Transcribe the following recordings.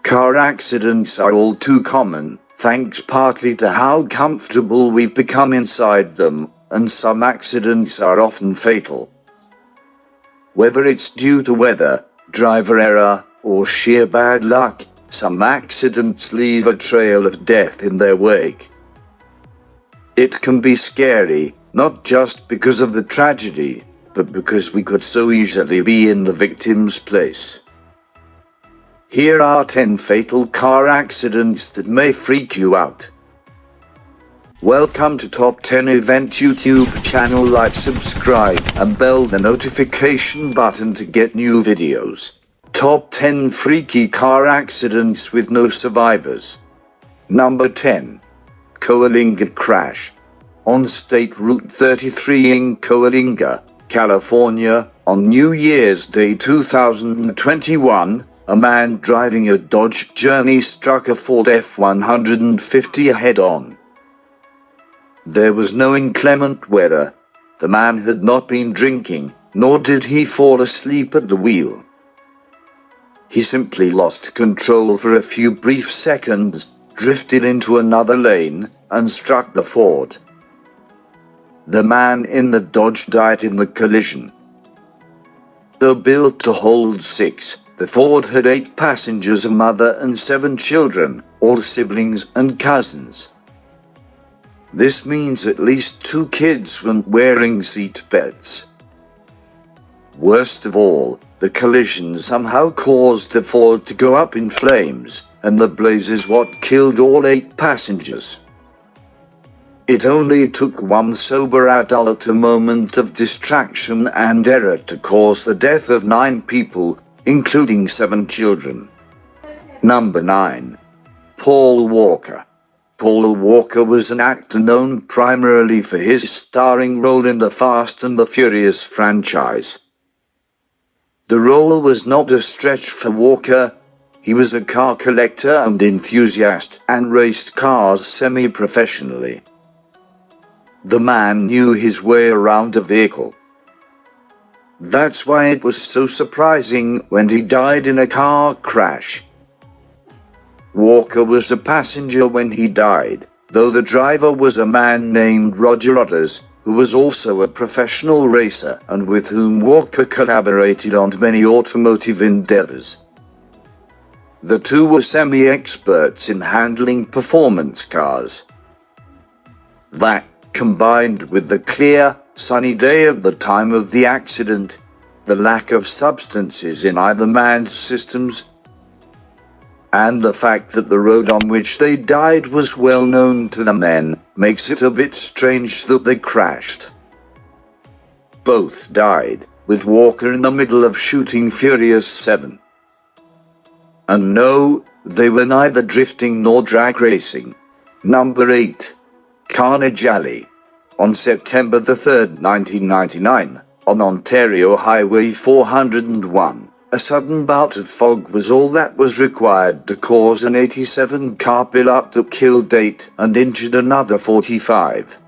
Car accidents are all too common, thanks partly to how comfortable we've become inside them, and some accidents are often fatal. Whether it's due to weather, driver error, or sheer bad luck, some accidents leave a trail of death in their wake. It can be scary, not just because of the tragedy, but because we could so easily be in the victim's place. Here are 10 fatal car accidents that may freak you out. Welcome to Top 10 Event YouTube channel. Like, subscribe, and bell the notification button to get new videos. Top 10 freaky car accidents with no survivors. Number 10. Coalinga Crash. On State Route 33 in Coalinga, California, on New Year's Day 2021, a man driving a Dodge Journey struck a Ford F-150 head-on. There was no inclement weather. The man had not been drinking, nor did he fall asleep at the wheel. He simply lost control for a few brief seconds, drifted into another lane, and struck the Ford. The man in the Dodge died in the collision. Though built to hold 6, the Ford had 8 passengers, a mother and 7 children, all siblings and cousins. This means at least 2 kids weren't wearing seat belts. Worst of all, the collision somehow caused the Ford to go up in flames, and the blaze is what killed all 8 passengers. It only took one sober adult a moment of distraction and error to cause the death of 9 people, including 7 children. Number 9. Paul Walker. Paul Walker was an actor known primarily for his starring role in the Fast and the Furious franchise. The role was not a stretch for Walker. He was a car collector and enthusiast, and raced cars semi-professionally. The man knew his way around a vehicle. That's why it was so surprising when he died in a car crash. Walker was a passenger when he died, though the driver was a man named Roger Otters, who was also a professional racer and with whom Walker collaborated on many automotive endeavors. The two were semi-experts in handling performance cars. That, combined with the clear, sunny day at the time of the accident, the lack of substances in either man's systems, and the fact that the road on which they died was well known to the men, makes it a bit strange that they crashed. Both died, with Walker in the middle of shooting Furious 7. And no, they were neither drifting nor drag racing. Number 8. Carnage Alley. On September 3, 1999, on Ontario Highway 401, a sudden bout of fog was all that was required to cause an 87 car pileup that killed 8 and injured another 45.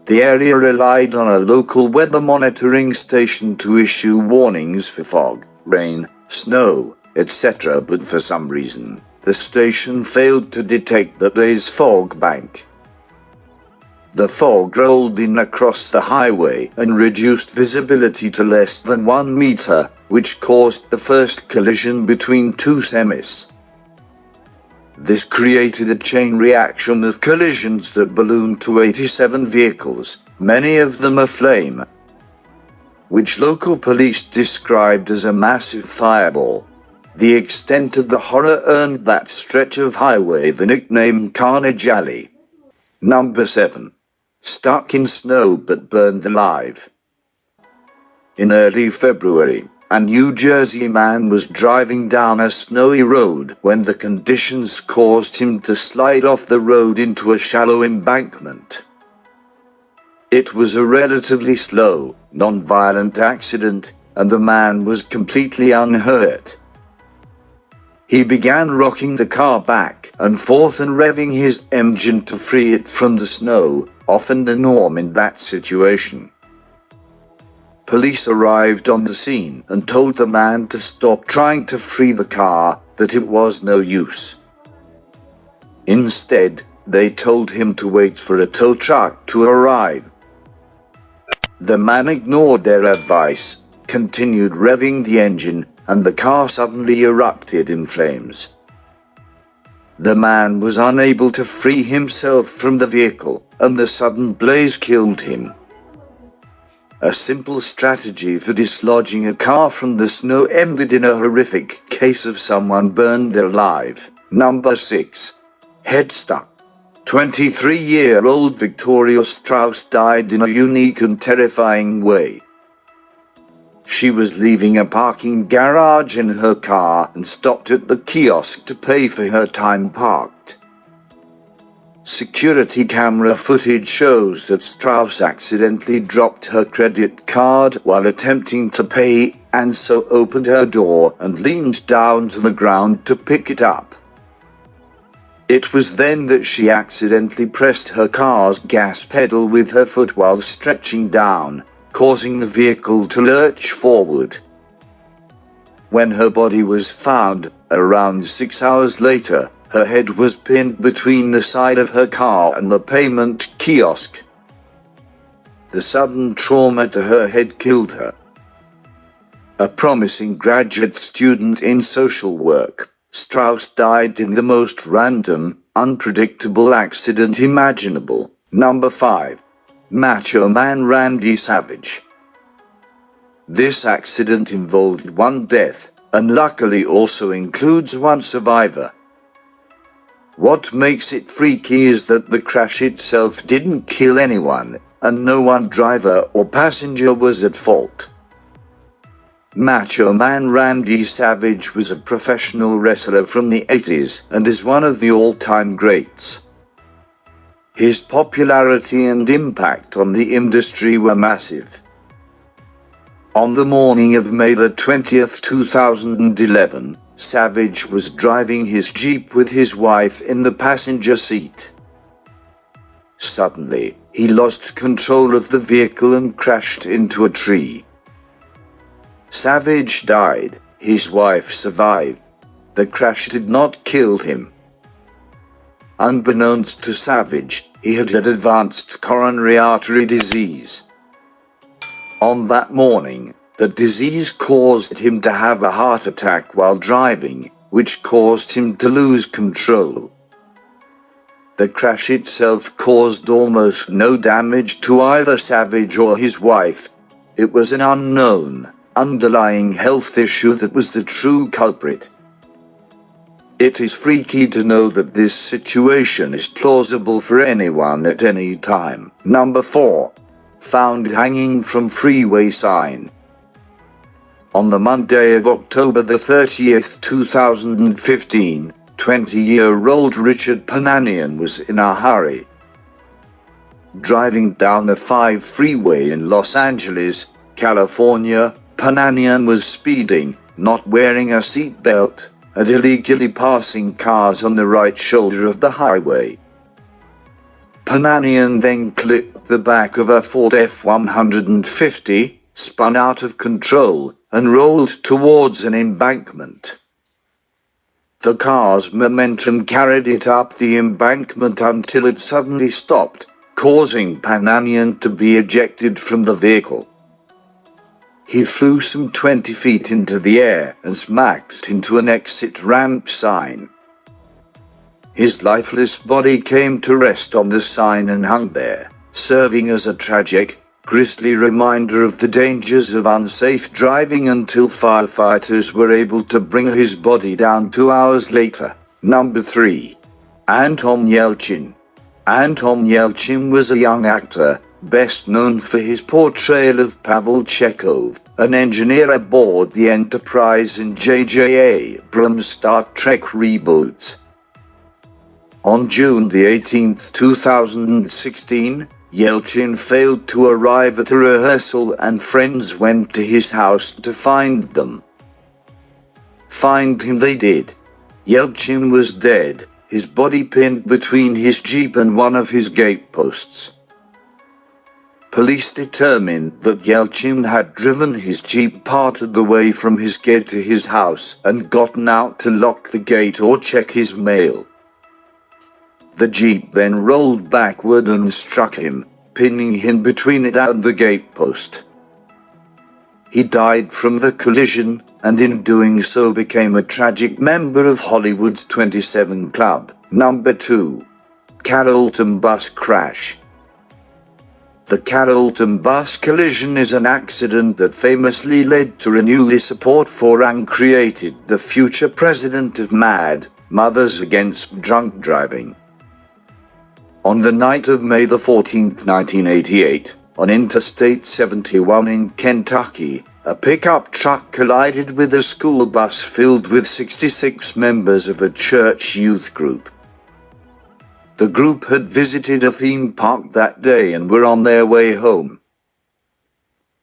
The area relied on a local weather monitoring station to issue warnings for fog, rain, snow, etc., but for some reason, the station failed to detect the day's fog bank. The fog rolled in across the highway and reduced visibility to less than 1 meter, which caused the first collision between 2 semis. This created a chain reaction of collisions that ballooned to 87 vehicles, many of them aflame, which local police described as a massive fireball. The extent of the horror earned that stretch of highway the nickname Carnage Alley. Number 7. Stuck in snow but burned alive. In early February, a New Jersey man was driving down a snowy road when the conditions caused him to slide off the road into a shallow embankment. It was a relatively slow, non-violent accident, and the man was completely unhurt. He began rocking the car back and forth and revving his engine to free it from the snow, often the norm in that situation. Police arrived on the scene and told the man to stop trying to free the car, that it was no use. Instead, they told him to wait for a tow truck to arrive. The man ignored their advice, continued revving the engine, and the car suddenly erupted in flames. The man was unable to free himself from the vehicle, and the sudden blaze killed him. A simple strategy for dislodging a car from the snow ended in a horrific case of someone burned alive. Number 6. Head stuck. 23-year-old Victoria Strauss died in a unique and terrifying way. She was leaving a parking garage in her car and stopped at the kiosk to pay for her time parked. Security camera footage shows that Strauss accidentally dropped her credit card while attempting to pay, and so opened her door and leaned down to the ground to pick it up. It was then that she accidentally pressed her car's gas pedal with her foot while stretching down, causing the vehicle to lurch forward. When her body was found, around 6 hours later, her head was pinned between the side of her car and the payment kiosk. The sudden trauma to her head killed her. A promising graduate student in social work, Strauss died in the most random, unpredictable accident imaginable. Number 5. Macho Man Randy Savage. This accident involved one death, and luckily also includes one survivor. What makes it freaky is that the crash itself didn't kill anyone, and no one driver or passenger was at fault. Macho Man Randy Savage was a professional wrestler from the 80s and is one of the all-time greats. His popularity and impact on the industry were massive. On the morning of May 20, 2011, Savage was driving his Jeep with his wife in the passenger seat. Suddenly, he lost control of the vehicle and crashed into a tree. Savage died, his wife survived. The crash did not kill him. Unbeknownst to Savage, he had advanced coronary artery disease. On that morning, the disease caused him to have a heart attack while driving, which caused him to lose control. The crash itself caused almost no damage to either Savage or his wife. It was an unknown, underlying health issue that was the true culprit. It is freaky to know that this situation is plausible for anyone at any time. Number 4. Found hanging from freeway sign. On the Monday of October 30th, 2015, 20-year-old Richard Pananian was in a hurry. Driving down the 5 freeway in Los Angeles, California, Pananian was speeding, not wearing a seatbelt, and illegally passing cars on the right shoulder of the highway. Pananian then clipped the back of a Ford F-150, spun out of control, and rolled towards an embankment. The car's momentum carried it up the embankment until it suddenly stopped, causing Pananian to be ejected from the vehicle. He flew some 20 feet into the air and smacked into an exit ramp sign. His lifeless body came to rest on the sign and hung there, serving as a tragic, grisly reminder of the dangers of unsafe driving until firefighters were able to bring his body down 2 hours later. Number 3. Anton Yelchin. Anton Yelchin was a young actor, best known for his portrayal of Pavel Chekhov, an engineer aboard the Enterprise in J.J. Abrams' Star Trek reboots. On June 18, 2016, Yelchin failed to arrive at a rehearsal and friends went to his house to find them. Find him they did. Yelchin was dead, his body pinned between his Jeep and one of his gate posts. Police determined that Yelchin had driven his jeep part of the way from his gate to his house and gotten out to lock the gate or check his mail. The jeep then rolled backward and struck him, pinning him between it and the gate post. He died from the collision, and in doing so became a tragic member of Hollywood's 27 Club. Number 2. Carrollton Bus Crash. The Carrollton bus collision is an accident that famously led to renewed support for and created the future president of MAD, Mothers Against Drunk Driving. On the night of May 14, 1988, on Interstate 71 in Kentucky, a pickup truck collided with a school bus filled with 66 members of a church youth group. The group had visited a theme park that day and were on their way home.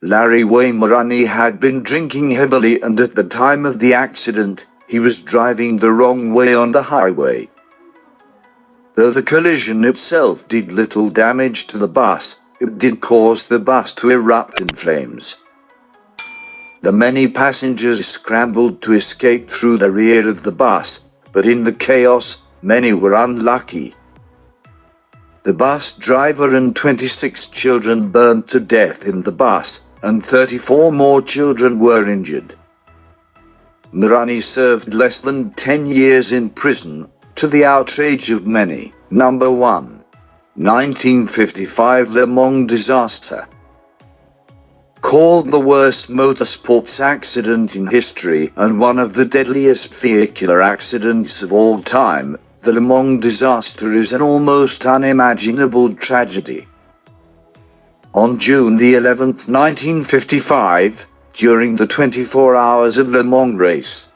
Larry Wayne had been drinking heavily, and at the time of the accident, he was driving the wrong way on the highway. Though the collision itself did little damage to the bus, it did cause the bus to erupt in flames. The many passengers scrambled to escape through the rear of the bus, but in the chaos, many were unlucky. The bus driver and 26 children burned to death in the bus, and 34 more children were injured. Marani served less than 10 years in prison, to the outrage of many. Number 1. 1955 Le Mans disaster. Called the worst motorsports accident in history and one of the deadliest vehicular accidents of all time, the Le Mans disaster is an almost unimaginable tragedy. On June the 11th, 1955, during the 24 hours of Le Mans race,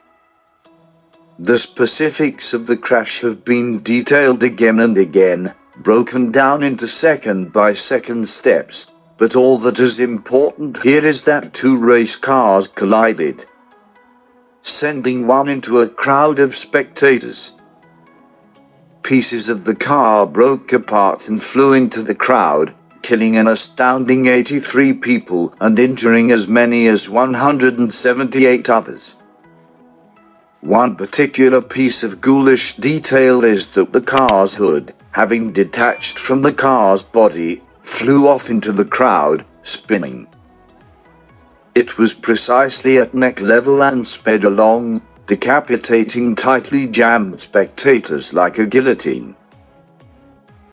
the specifics of the crash have been detailed again and again, broken down into second-by-second steps, but all that is important here is that two race cars collided, sending one into a crowd of spectators. Pieces of the car broke apart and flew into the crowd, killing an astounding 83 people and injuring as many as 178 others. One particular piece of ghoulish detail is that the car's hood, having detached from the car's body, flew off into the crowd, spinning. It was precisely at neck level and sped along, decapitating tightly jammed spectators like a guillotine.